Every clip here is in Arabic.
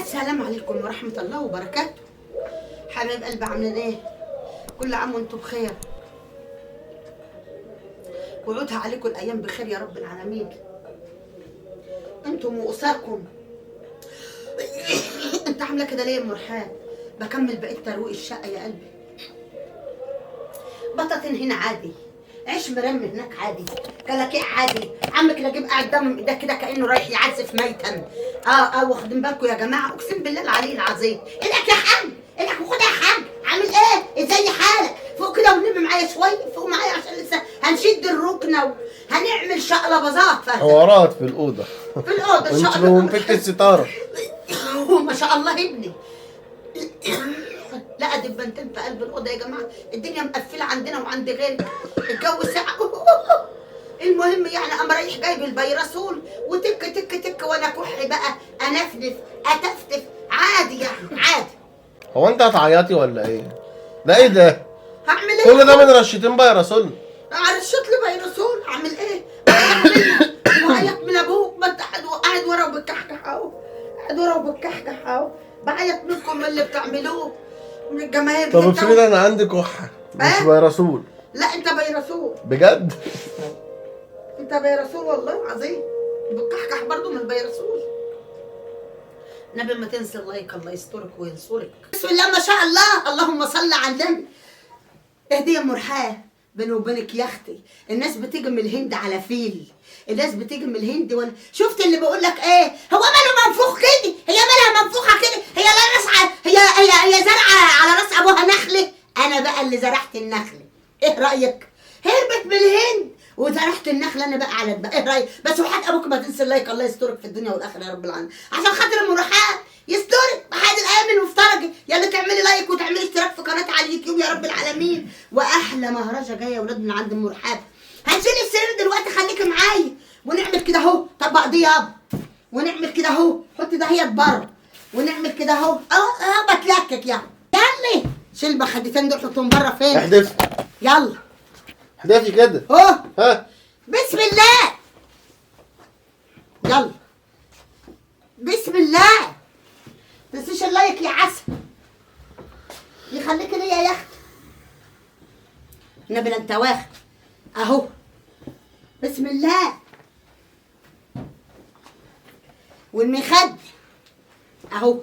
السلام عليكم ورحمة الله وبركاته. حبايب قلبي عاملين ايه؟ كل عام وانتم بخير، وعودها عليكم الايام بخير يا رب العالمين، انتم واسركم. انت عامله كده ليه يا ام رحاب؟ بكمل بقيت ترويق الشقه يا قلبي. بطاطين هنا عادي، عيش مرمي هناك عادي، كلاكيع عادي، عمك نجيب قاعد دم ايدك كده كانه رايح يعزف ميتا. واخدين بالكم يا جماعه؟ اقسم بالله العلي العظيم. ايدك يا حاج، ايدك وخدها يا حاج. عامل ايه؟ ازاي حالك؟ فوق كده ونم معايا شويه، فوق معايا عشان لسه هنشد الركنه وهنعمل شقلباظات فاتت حوارات في الاوضه. في الاوضه ان شاء وانت الله. ومفك الستاره. ما شاء الله ابني. لا دبنتين في قلب الاوضه يا جماعه، الدنيا مقفله عندنا وعند غيري، الجو ساقع. المهم يعني قام رايح جايب البيرسول وتك تك تك وانا كحي بقى انفنف اتفتف عادي يعني عادي. هو انت هتعيطي ولا ايه؟ ده ايه ده؟ هعمل ايه؟ كل ده من رشتين بيرسول؟ رشت لي بيرسول، اعمل ايه؟ بعيط من ابوك، ما انت قاعد ورا وبتكحكح اهو، قاعد ورا وبتكحكح اهو، بعيط منكم من اللي بتعملوه من الجماهير. طب افرض انا عندي كحه مش بيرسول؟ لا انت بيرسول بجد؟ انت بيرسول والله العظيم، بتكحكح برضه من البيرسول. نبي ما تنسى اللايك، الله يسترك وينصرك. بسم الله ما شاء الله، اللهم صل على النبي. اهدي يا ام رحاب، بيني وبينك يا اختي الناس بتيجي من الهند على فيل، الناس بتيجي من الهند وانا شفت اللي بقول لك ايه؟ هو ماله منفوخ كده؟ هي مالها منفوخه كده؟ هي لا راس هي زرعه على راس ابوها نخله؟ انا بقى اللي زرعت النخله. ايه رايك؟ هربت من الهند وزرعت النخله انا بقى على البقى. ايه رايك؟ بس وحياه ابوك ما تنسى اللايك، الله يسترك في الدنيا والاخره يا رب العالمين، عشان خاطر ام رحاب يسترك بحد الايام المفترجه. يلا تعملي لايك وتعملي اشتراك في قناتي على اليوتيوب يا رب العالمين. واحلى مهرجه جايه يا ولاد من عند ام رحاب. هنشيل السرير دلوقتي، خليكي معايا ونعمل كده اهو. طبق دي يابا، ونعمل كده اهو، حط دهيت بره ونعمل كده اهو اهو بتلكك يلا. يلا شيل المخدتين دول حطهم بره. فين؟ احدفي يلا احدفي كده اهو. ها، بسم الله. يلا بسم الله. تنسيش اللايك يا عسل، يخليك ليا يا اختي. النبي انت واخد اهو. بسم الله. والمخد اهو،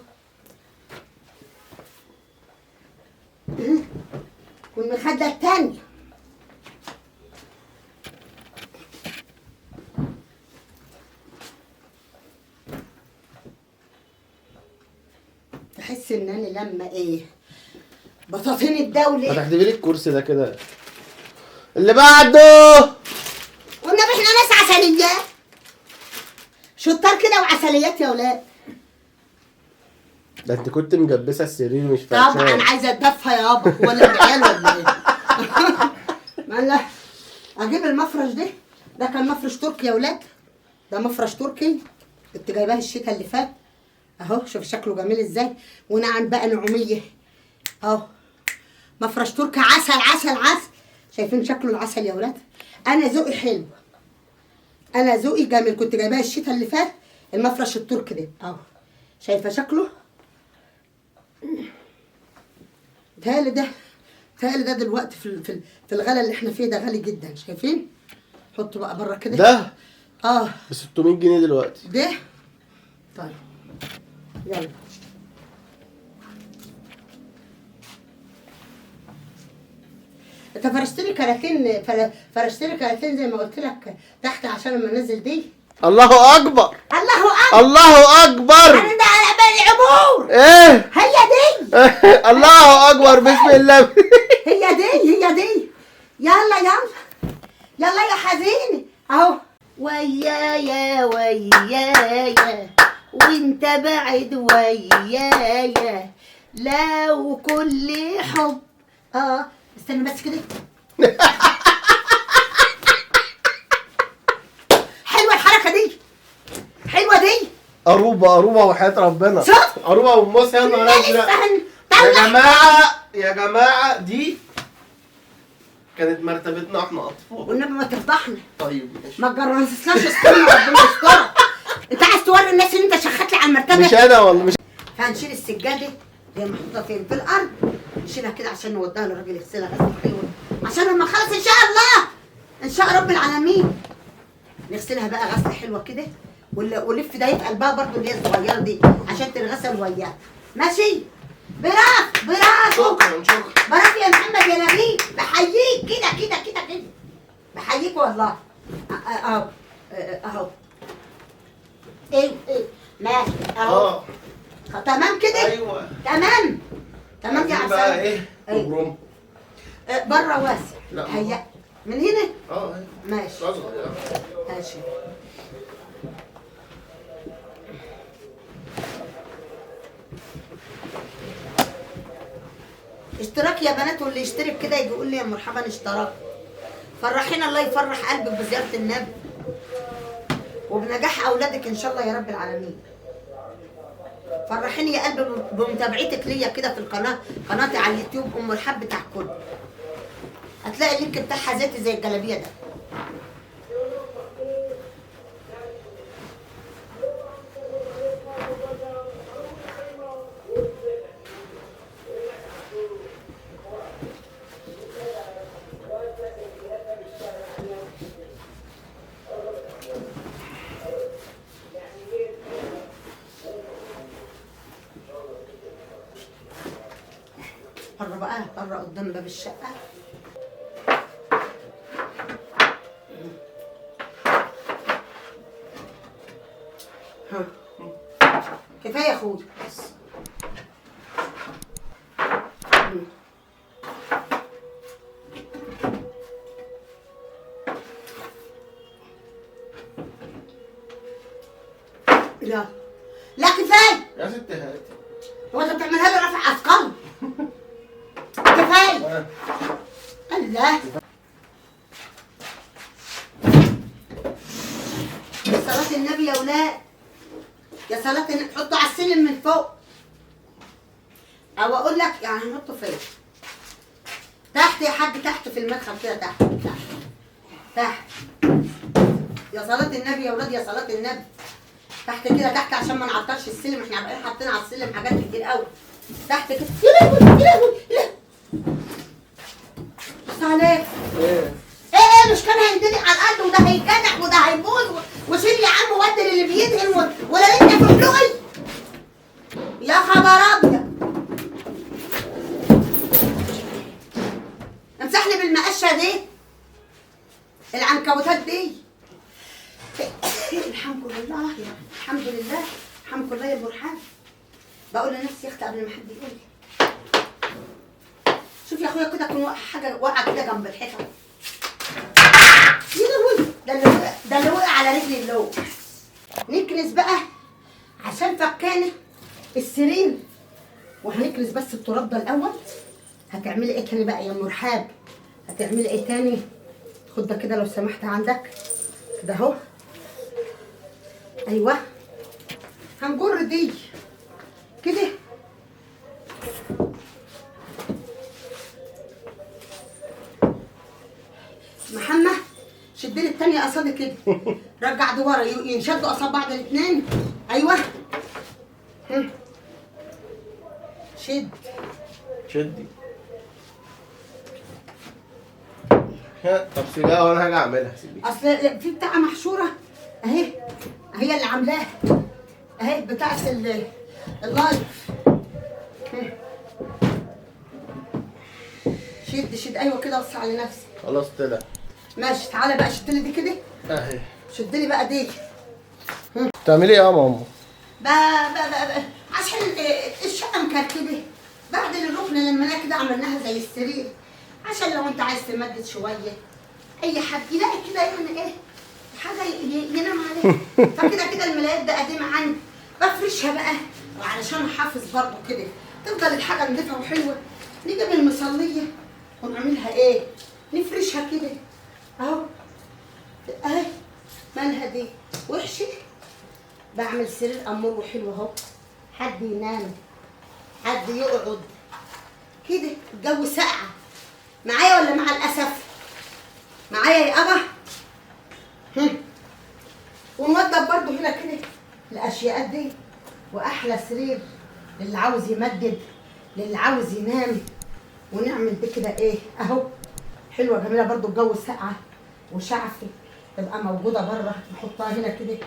والمخده التانيه تحس ان انا لما ايه بطاطين الدولة. هتحدفي لي الكرسي ده كده. اللي بعده. والنبي احنا ناس عسليات، شطار كده وعسليات يا ولاد. ده انت كنت مجبسه السرير مش طبعا فرشاه. عايزه اتدفى يابا ولا العيال ولا ايه؟ مالله اجيب المفرش ده كان مفرش تركي يا ولاد، ده مفرش تركي كنت جايباه الشتاء اللي فات اهو. شوف شكله جميل ازاي، ونعم بقى نعوميه اهو. مفرش تركي عسل عسل عسل. شايفين شكله العسل يا ولاد؟ انا ذوقي حلو، انا ذوقي جميل. كنت جايباه الشتاء اللي فات المفرش التركي ده اهو. شايفه شكله؟ تهيألي ده دلوقتي في الغلا اللي احنا فيه ده غالي جدا. شايفين؟ حطه بقى بره كده. ده ب 600 جنيه دلوقتي ده. طيب يلا انت فرشت لي كراتين زي ما قلت لك تحت عشان لما انزل دي. الله اكبر الله اكبر الله اكبر. انا ده على بالي عبور. ايه هي دي. الله اكبر بسم الله. هي دي. يلا يا حزيني اهو. ويايا وانت بعد ويايا لو كل حب. استنى بس كده. حلوه الحركه دي، حلوه دي. قروبه وحياه ربنا. شوف قروبه وموس. يا نهار ازرق يا جماعه دي كانت مرتبتنا احنا اطفال. والنبي ما تفضحنا. طيب ماشي، ما تجرسناش. استنى ربنا يسترك. انت عايز توري الناس ان انت شخت لي على المرتبه؟ مش انا والله مش. هنشيل السجاده اللي هي محطوطه فين في الارض، نشيلها كده عشان نوديها للراجل يغسلها غسله حلوه، عشان لما نخلص ان شاء الله ان شاء رب العالمين نغسلها بقى غسله حلوه كده، ولف ده في قلبها برضو اللي هي الصغيره دي عشان تتغسل وياها. ماشي؟ برافو برافو. شكرا شكرا. برافو يا محمد يا نبيل، بحييك كده كده كده كده. بحييك والله. اهو اهو. ايه ماشي اهو. تمام كده؟ ايوه تمام. تمام يا عايزين عسل. بقى ايه؟ أيوة. مبروم. بره واسع. لا. هيا من هنا؟ ايوه ماشي. اصغر. ماشي. اشتراك يا بنات، واللي يشترك كده يجي يقول لي يا مرحبا اشترك. فرحينا، الله يفرح قلبك بزيارة النبي وبنجاح اولادك ان شاء الله يا رب العالمين. فرحيني يا قلبي بمتابعتك ليا كده في القناه، قناتي على اليوتيوب ام الحب بتاع الكل. هتلاقي اللينك بتاعها زيتي زي الجلابيه ده. بره بقى، بره قدام باب الشقه. ها كفايه يا اخويا بس. لا لا كفايه يا ست هاتي. هو انت بتعملها لي رفع اثقال؟ كفايه. الله. يا صلاة النبي يا ولاد، يا صلاة النبي. حطه على السلم من فوق، او اقول لك يعني نحطه فين؟ تحت يا حاج، تحت في المدخل كده، تحت تحت تحت. يا صلاة النبي يا ولاد، يا صلاة النبي. تحت كده، تحت عشان ما نعطلش السلم، احنا عمالين حاطين على السلم حاجات كتير قوي. تحت كده. يا لهوي يا لهوي يا لهوي. بص عليك. ايه مش كان هيندلق على الارض وده هيتجنح وده هيبوظ وشيل يا عم ودي اللي بيدهن ولا انت في بلوغي؟ يا خبر ابيض. امسح لي بالمقشه دي العنكبوتات دي. الحمد لله يا الحمد لله الحمد لله يا مرحبا. بقول لنفسي يا اختي قبل ما حد يقول لي. شوف يا اخويا كده تكون حاجه واقعه كده جنب الحيطه. يا لهوي، ده اللي وقع على رجلي اللوح. نكنس بقى عشان فكانت السرير، وهنكنس بس التراب ده الاول. هتعملي ايه تاني بقى يا مرحاب؟ هتعملي ايه تاني؟ خد ده كده لو سمحت عندك كده اهو. ايوه هنجر دي كده. محمد شد لي التانية قصادي كده. رجع دي ورا، ينشدوا قصاد بعض الاثنين. ايوه شد شدي. طب سيبها وانا هاجي اعملها. سيبيها. اصل في بتاعه محشوره اهي، هي اللي عاملاها اهي بتاعه اللايف. شد شد. ايوه كده وسع على نفسي. خلاص طلع. ماشي تعالى بقى شد لي دي كده. اهي. شد لي بقى دي. بتعملي ايه يا ماما؟ عشان الشقه مكركبه. بعد الركن اللي عملناها كده عملناها زي السرير، عشان لو انت عايز تمدد شويه اي حد يلاقي كده يعني ايه حاجه ينام عليها. فكده كده الملايات ده قديمه عندي، بفرشها بقى وعلشان احافظ برضه كده تفضل الحاجه نضيفه وحلوه. نجيب المصليه ونعملها ايه؟ نفرشها كده اهو اهي. مالها دي وحشه؟ بعمل سرير امور وحلو اهو. حد ينام، حد يقعد كده. الجو ساقعه معايا ولا مع الاسف؟ معايا يا ابا. ونوضب برضو هنا كده الاشياء دي. واحلى سرير للي عاوز يمدد، للي عاوز ينام. ونعمل دي كده ايه اهو، حلوه جميله برضو. الجو ساقعه وشعفي تبقى موجوده بره، نحطها هنا كده